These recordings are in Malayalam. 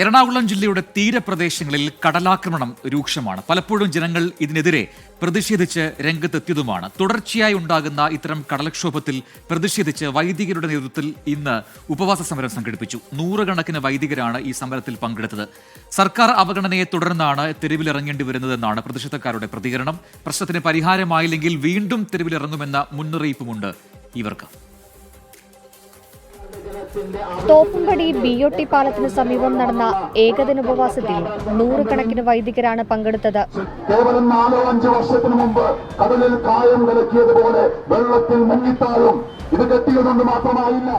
എറണാകുളം ജില്ലയുടെ തീരപ്രദേശങ്ങളിൽ കടലാക്രമണം രൂക്ഷമാണ്. പലപ്പോഴും ജനങ്ങൾ ഇതിനെതിരെ പ്രതിഷേധിച്ച് രംഗത്തെത്തിയതുമാണ്. തുടർച്ചയായി ഉണ്ടാകുന്ന ഇത്തരം കടൽക്ഷോഭത്തിൽ പ്രതിഷേധിച്ച് വൈദികരുടെ നേതൃത്വത്തിൽ ഇന്ന് ഉപവാസ സമരം സംഘടിപ്പിച്ചു. നൂറുകണക്കിന് വൈദികരാണ് ഈ സമരത്തിൽ പങ്കെടുത്തത്. സർക്കാർ അവഗണനയെ തുടർന്നാണ് തെരുവിലിറങ്ങേണ്ടി വരുന്നതെന്നാണ് പ്രതിഷേധക്കാരുടെ പ്രതികരണം. പ്രശ്നത്തിന് പരിഹാരമായില്ലെങ്കിൽ വീണ്ടും തെരുവിലിറങ്ങുമെന്ന മുന്നറിയിപ്പുമുണ്ട് ഇവർക്ക്. തോപ്പുംപടി BOT പാലത്തിന് സമീപം നടന്ന ഏകദിന ഉപവാസത്തിൽ നൂറുകണക്കിന് വൈദികരാണ് പങ്കെടുത്തത്. കേവലം 4-5 വർഷത്തിന് മുമ്പ് കടലിൽ കായം കലക്കിയതുപോലെ വെള്ളത്തിൽ മുങ്ങിത്താഴും. ഇത് കെട്ടിയതുകൊണ്ട് മാത്രമായില്ല.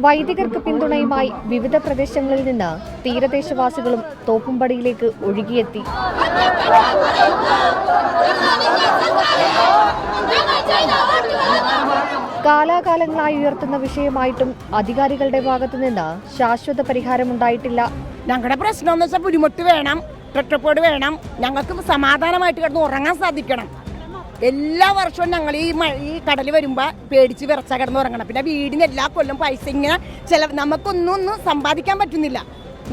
വൈദികർക്ക് പിന്തുണയുമായി വിവിധ പ്രദേശങ്ങളിൽ നിന്ന് തീരദേശവാസികളും തോപ്പുംപടിയിലേക്ക് ഒഴുകിയെത്തി. കാലാകാലങ്ങളായി ഉയർത്തുന്ന വിഷയമായിട്ടും അധികാരികളുടെ ഭാഗത്തു നിന്ന് ശാശ്വത പരിഹാരമുണ്ടായിട്ടില്ല. ഞങ്ങളുടെ പ്രശ്നം എന്ന് വെച്ചാൽ ബുദ്ധിമുട്ട് വേണം, ഒറ്റപ്പാട് വേണം. ഞങ്ങൾക്ക് സമാധാനമായിട്ട് കിടന്ന് ഉറങ്ങാൻ സാധിക്കണം. എല്ലാ വർഷവും ഞങ്ങൾ ഈ കടൽ വരുമ്പോൾ പേടിച്ച് വിറച്ച കിടന്ന് ഉറങ്ങണം. പിന്നെ വീടിന് എല്ലാ കൊല്ലം പൈസ ഇങ്ങനെ നമുക്കൊന്നും സമ്പാദിക്കാൻ പറ്റുന്നില്ല.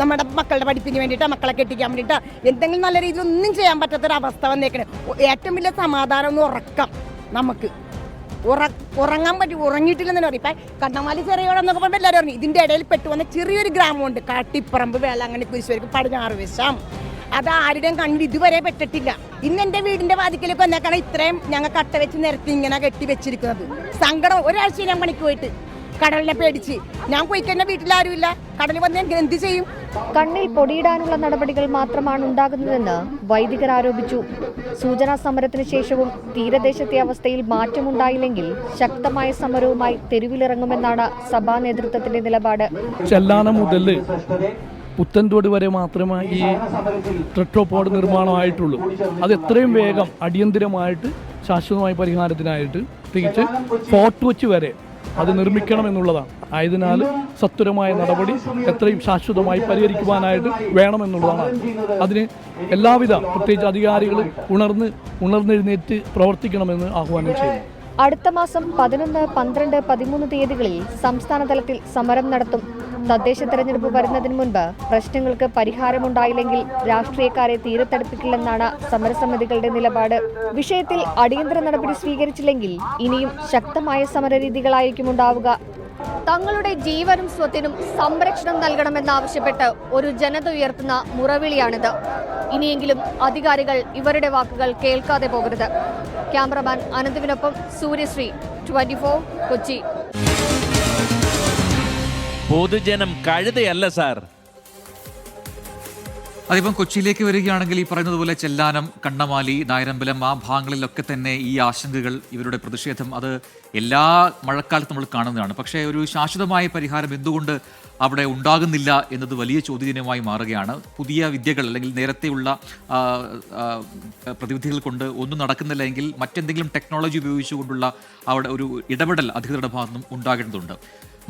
നമ്മുടെ മക്കളുടെ പഠിപ്പിന് വേണ്ടിയിട്ട്, മക്കളെ കെട്ടിക്കാൻ വേണ്ടിയിട്ട് എന്തെങ്കിലും നല്ല രീതിയിൽ ഒന്നും ചെയ്യാൻ പറ്റാത്തൊരവസ്ഥ വന്നേക്കണേ. ഏറ്റവും വലിയ സമാധാനം ഒന്ന് ഉറക്കം. നമുക്ക് ഉറങ്ങാൻ പറ്റും. ഉറങ്ങിയിട്ടില്ലെന്ന് പറയും. ഇപ്പം കണ്ണമാലി ചെറിയോടെന്നൊക്കെ പറയുമ്പോൾ എല്ലാവരും പറഞ്ഞു. ഇതിൻ്റെ ഇടയിൽ പെട്ടുവന്ന ചെറിയൊരു ഗ്രാമമുണ്ട്, കാട്ടിപ്പറമ്പ്, വേളാങ്കണ്ണി, കുരിശുവരിക്ക്, പടിഞ്ഞാറ് വശം. അത് ആരുടെയും കണ്ടിട്ട് ഇതുവരെ പറ്റിട്ടില്ല. ഇന്ന് എൻ്റെ വീടിൻ്റെ വാതിക്കലേക്ക് വന്നേക്കാണ് ഇത്രയും ഞങ്ങൾ കട്ട വെച്ച് നിരത്തി ഇങ്ങനെ കെട്ടി വെച്ചിരിക്കുന്നത്. സങ്കടം. ഒരാഴ്ച ഞാൻ പണിക്ക് പോയിട്ട് കടലിനെ പേടിച്ച് ഞാൻ പോയി കഴിഞ്ഞാൽ വീട്ടിലാരുമില്ല. കടലിൽ വന്ന് എന്ത് ചെയ്യും? കണ്ണിൽ പൊടിയിടാനുള്ള നടപടികൾ മാത്രമാണ് ഉണ്ടാകുന്നതെന്ന് വൈദികർ ആരോപിച്ചു. സൂചനാ സമരത്തിന് ശേഷവും തീരദേശത്തെ അവസ്ഥയിൽ മാറ്റമുണ്ടായില്ലെങ്കിൽ ശക്തമായ സമരവുമായി തെരുവിലിറങ്ങുമെന്നാണ് സഭാ നേതൃത്വത്തിന്റെ നിലപാട്. ചെല്ലാനം മുതൽ പുത്തൻതോട് വരെ മാത്രമേ ഈ ട്രെട്രോപോഡ് നിർമ്മാണമായിട്ടുള്ളൂ. അത് എത്രയും വേഗം അടിയന്തിരമായിട്ട് ശാശ്വതമായ പരിഹാരത്തിനായിട്ട് പ്രത്യേകിച്ച് ഫോർട്ട് കൊച്ചി വരെ അത് നിർമ്മിക്കണം എന്നുള്ളതാണ്. ആയതിനാൽ സത്വരമായ നടപടി എത്രയും ശാശ്വതമായി പരിഹരിക്കുവാനായിട്ട് വേണമെന്നുള്ളതാണ്. അതിന് എല്ലാവിധ പ്രത്യേകിച്ച് അധികാരികൾ ഉണർന്നെഴുന്നേറ്റ് പ്രവർത്തിക്കണമെന്ന് ആഹ്വാനം ചെയ്യുന്നു. അടുത്ത മാസം 11, 12, 13 തീയതികളിൽ സംസ്ഥാന തലത്തിൽ സമരം നടത്തും. തദ്ദേശ തെരഞ്ഞെടുപ്പ് വരുന്നതിന് മുൻപ് പ്രശ്നങ്ങൾക്ക് പരിഹാരമുണ്ടായില്ലെങ്കിൽ രാഷ്ട്രീയക്കാരെ തീരത്തടുപ്പിക്കില്ലെന്നാണ് സമരസമിതികളുടെ നിലപാട്. വിഷയത്തിൽ അടിയന്തര നടപടി സ്വീകരിച്ചില്ലെങ്കിൽ ഇനിയും ശക്തമായ സമരരീതികളായിരിക്കും ഉണ്ടാവുക. തങ്ങളുടെ ജീവനും സ്വത്തിനും സംരക്ഷണം നൽകണമെന്നാവശ്യപ്പെട്ട് ഒരു ജനത ഉയർത്തുന്ന മുറവിളിയാണിത്. ഇനിയെങ്കിലും അധികാരികൾ ഇവരുടെ വാക്കുകൾ കേൾക്കാതെ പോകരുത്. ക്യാമറമാൻ അനന്തുവിനൊപ്പം സൂര്യശ്രീ, 24 കൊച്ചി. പൊതുജനം കഴുതയല്ല സാർ. അതിപ്പം കൊച്ചിയിലേക്ക് വരികയാണെങ്കിൽ ഈ പറയുന്നത് പോലെ ചെല്ലാനം, കണ്ണമാലി, നായരമ്പലം ആ ഭാഗങ്ങളിലൊക്കെ തന്നെ ഈ ആശങ്കകൾ, ഇവരുടെ പ്രതിഷേധം അത് എല്ലാ മഴക്കാലത്തും നമ്മൾ കാണുന്നതാണ്. പക്ഷേ ഒരു ശാശ്വതമായ പരിഹാരം എന്തുകൊണ്ട് അവിടെ ഉണ്ടാകുന്നില്ല എന്നത് വലിയ ചോദ്യചിഹ്നമായി മാറുകയാണ്. പുതിയ വിദ്യകൾ അല്ലെങ്കിൽ നേരത്തെയുള്ള പ്രതിവിധികൾ കൊണ്ട് ഒന്നും നടക്കുന്നില്ല എങ്കിൽ മറ്റെന്തെങ്കിലും ടെക്നോളജി ഉപയോഗിച്ചുകൊണ്ടുള്ള അവിടെ ഒരു ഇടപെടൽ അധികൃതരുടെ ഭാഗത്തുനിന്നും ഉണ്ടാകേണ്ടതുണ്ട്.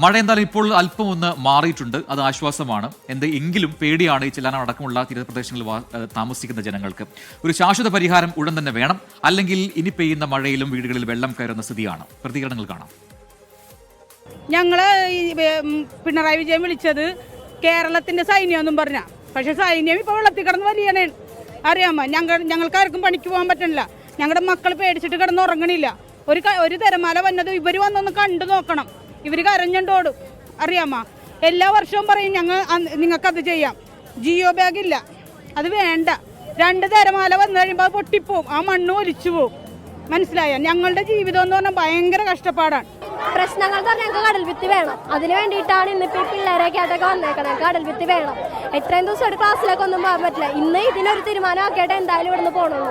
മഴ എന്തായാലും ഇപ്പോൾ അല്പം ഒന്ന് മാറിയിട്ടുണ്ട്, അത് ആശ്വാസമാണ്. എങ്കിലും പേടിയാണ് ഈ ചെല്ലാനം അടക്കമുള്ള തീരപ്രദേശങ്ങളിൽ താമസിക്കുന്ന ജനങ്ങൾക്ക്. ഒരു ശാശ്വത പരിഹാരം ഉടൻ തന്നെ വേണം, അല്ലെങ്കിൽ ഇനി പെയ്യുന്ന മഴയിലും വീടുകളിൽ വെള്ളം കയറുന്ന സ്ഥിതിയാണ്. പ്രതികരണങ്ങൾ കാണാം. ഞങ്ങള് പിണറായി വിജയൻ വിളിച്ചത് കേരളത്തിന്റെ സൈന്യം പറഞ്ഞ, പക്ഷെ സൈന്യം ഇപ്പൊ വെള്ളത്തിൽ കിടന്ന് വലിയണേ. അറിയാമോ, ഞങ്ങൾക്കാർക്കും പണിക്ക് പോകാൻ പറ്റണില്ല. ഞങ്ങളുടെ മക്കൾ പേടിച്ചിട്ട് കിടന്ന് ഉറങ്ങണില്ല. ഒരു തിരമാല വന്നത് ഇവർ വന്നൊന്ന് കണ്ടു നോക്കണം. ഇവർ കരഞ്ഞോടും. അറിയാമോ, എല്ലാ വർഷവും പറയും നിങ്ങൾക്കത് ചെയ്യാം. ജിയോ ബാഗ് ഇല്ല, അത് വേണ്ട. 2 തിരമാല വന്നു കഴിയുമ്പോൾ അത് പൊട്ടിപ്പോവും, ആ മണ്ണ് ഒലിച്ചു പോവും. മനസ്സിലായ? ഞങ്ങളുടെ ജീവിതം എന്ന് പറഞ്ഞാൽ ഭയങ്കര കഷ്ടപ്പാടാണ്. പ്രശ്നങ്ങൾ ഞങ്ങൾക്ക് കടൽ ഭിത്തി വേണം. അതിന് വേണ്ടിയിട്ടാണ് ഇന്നിപ്പോൾ പിള്ളേരൊക്കെ ആയിട്ടൊക്കെ വന്നേക്കണേ. കടൽ ഭിത്തി വേണം. എത്രയും ദിവസമായിട്ട് ക്ലാസ്സിലേക്ക് ഒന്നും പോകാൻ പറ്റില്ല. ഇന്ന് ഇതിനൊരു തീരുമാനം ആക്കിയിട്ട് എന്തായാലും ഇവിടുന്ന് പോകണുള്ളൂ.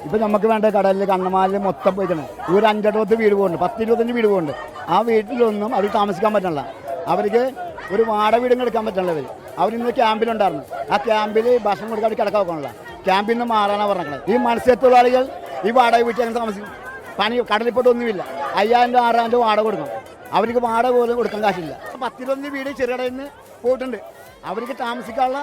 ഇപ്പം നമുക്ക് വേണ്ട കടലിൽ കണ്ണമാലിൽ മൊത്തം പോയിക്കണം. ഒരു 5-6 വീട് പോകുന്നുണ്ട്, 10-25 വീട് പോകുന്നുണ്ട്. ആ വീട്ടിലൊന്നും അവർ താമസിക്കാൻ പറ്റണില്ല. അവർക്ക് ഒരു വാടക വീടും എടുക്കാൻ പറ്റണില്ല. അവരിന്ന് ക്യാമ്പിലുണ്ടായിരുന്നു. ആ ക്യാമ്പിൽ ഭക്ഷണം കൊടുക്കാൻ അവർ കിടക്കാൻ വെക്കണില്ല. ക്യാമ്പിൽ നിന്ന് മാറാനാണ് പറഞ്ഞത്. ഈ മത്സ്യത്തൊഴിലാളികൾ ഈ വാടക വീട്ടിൽ അങ്ങനെ താമസിക്കും. പണി കടലിൽപ്പെട്ടൊന്നുമില്ല. 5,000, 6,000 വാടക കൊടുക്കണം. അവർക്ക് വാടക പോലും കൊടുക്കാൻ കാശില്ല. 10-25 വീട് ചെറുകടയിൽ നിന്ന് പോയിട്ടുണ്ട്. അവർക്ക് താമസിക്കാനുള്ള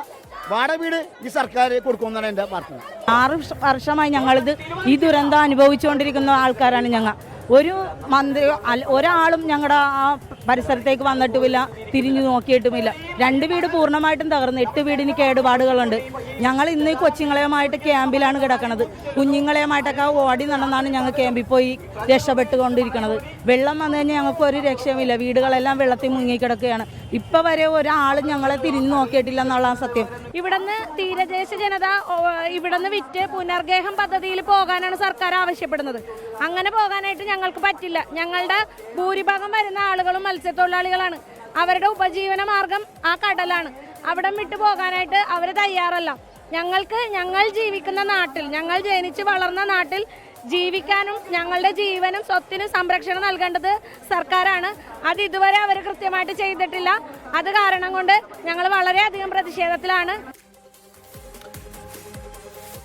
വാടക വീട് ഈ സർക്കാർ കൊടുക്കുമെന്നാണ് എൻ്റെ പ്രാർത്ഥന. 6 വർഷമായി ഞങ്ങളിത് ഈ ദുരന്തം അനുഭവിച്ചുകൊണ്ടിരിക്കുന്ന ആൾക്കാരാണ് ഞങ്ങൾ. ഒരു മന്ത്രിയോ ഒരാളും ഞങ്ങളുടെ ആ പരിസരത്തേക്ക് വന്നിട്ടുമില്ല, തിരിഞ്ഞു നോക്കിയിട്ടുമില്ല. 2 വീട് പൂർണ്ണമായിട്ടും തകർന്നു, 8 വീടിന് കേടുപാടുകളുണ്ട്. ഞങ്ങൾ ഇന്ന് ഈ കൊച്ചുങ്ങളെയുമായിട്ട് ക്യാമ്പിലാണ് കിടക്കുന്നത്. കുഞ്ഞുങ്ങളെയുമായിട്ടൊക്കെ ഓടി നടന്നാണ് ഞങ്ങൾ ക്യാമ്പിൽ പോയി രക്ഷപ്പെട്ടുകൊണ്ടിരിക്കുന്നത്. വെള്ളം വന്നു കഴിഞ്ഞാൽ ഞങ്ങൾക്ക് ഒരു രക്ഷയുമില്ല. വീടുകളെല്ലാം വെള്ളത്തിൽ മുങ്ങിക്കിടക്കുകയാണ്. ഇപ്പം വരെ ഒരാളും ഞങ്ങളെ തിരിഞ്ഞു നോക്കിയിട്ടില്ല എന്നുള്ളതാണ് സത്യം. ഇവിടുന്ന് തീരദേശ ജനത ഇവിടുന്ന് വിറ്റ് പുനർഗേഹം പദ്ധതിയിൽ പോകാനാണ് സർക്കാർ ആവശ്യപ്പെടുന്നത്. അങ്ങനെ പോകാനായിട്ട് ഞങ്ങൾക്ക് പറ്റില്ല. ഞങ്ങളുടെ ഭൂരിഭാഗം വരുന്ന ആളുകളും മത്സ്യത്തൊഴിലാളികളാണ്. അവരുടെ ഉപജീവന മാർഗം ആ കടലാണ്. അവിടെ വിട്ടു പോകാനായിട്ട് അവർ തയ്യാറല്ല. ഞങ്ങൾ ജീവിക്കുന്ന നാട്ടിൽ, ഞങ്ങൾ ജനിച്ച് വളർന്ന നാട്ടിൽ ജീവിക്കാനും ഞങ്ങളുടെ ജീവനും സ്വത്തിനും സംരക്ഷണം നൽകേണ്ടത് സർക്കാരാണ്. അത് ഇതുവരെ അവർ കൃത്യമായിട്ട് ചെയ്തിട്ടില്ല. അത് കാരണം കൊണ്ട് ഞങ്ങൾ വളരെയധികം പ്രതിഷേധത്തിലാണ്.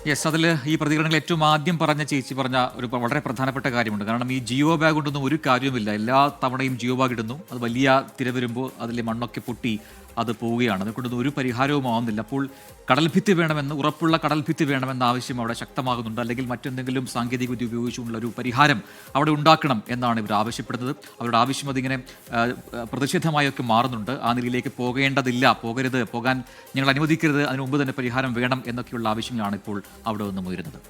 യെസ്, അതിൽ ഈ പ്രതികരണങ്ങൾ ഏറ്റവും ആദ്യം ചേച്ചി പറഞ്ഞ ഒരു വളരെ പ്രധാനപ്പെട്ട കാര്യമുണ്ട്. കാരണം ഈ ജിയോ ബാഗ് കൊണ്ടൊന്നും ഒരു കാര്യവുമില്ല. എല്ലാ തവണയും ജിയോ ബാഗ് ഇടുന്നു, അത് വലിയ തിര വരുമ്പോൾ അതിലെ മണ്ണൊക്കെ പൊട്ടി അത് പോവുകയാണ്. അതുകൊണ്ടൊന്നും ഒരു പരിഹാരവും ആവുന്നില്ല. അപ്പോൾ കടൽഭിത്തി വേണമെന്ന്, ഉറപ്പുള്ള കടൽഭിത്തി വേണമെന്ന ആവശ്യം അവിടെ ശക്തമാകുന്നുണ്ട്. അല്ലെങ്കിൽ മറ്റെന്തെങ്കിലും സാങ്കേതികവിദ്യ ഉപയോഗിച്ചുകൊണ്ടുള്ള ഒരു പരിഹാരം അവിടെ ഉണ്ടാക്കണം എന്നാണ് ഇവർ ആവശ്യപ്പെടുന്നത്. അവരുടെ ആവശ്യം അതിങ്ങനെ പ്രതിഷേധമായൊക്കെ മാറുന്നുണ്ട്. ആ നിലയിലേക്ക് പോകരുത്, പോകാൻ ഞങ്ങൾ അനുവദിക്കരുത്, അതിനു മുമ്പ് തന്നെ പരിഹാരം വേണം എന്നൊക്കെയുള്ള ആവശ്യങ്ങളാണ് ഇപ്പോൾ അവിടെ നിന്നും ഉയരുന്നത്.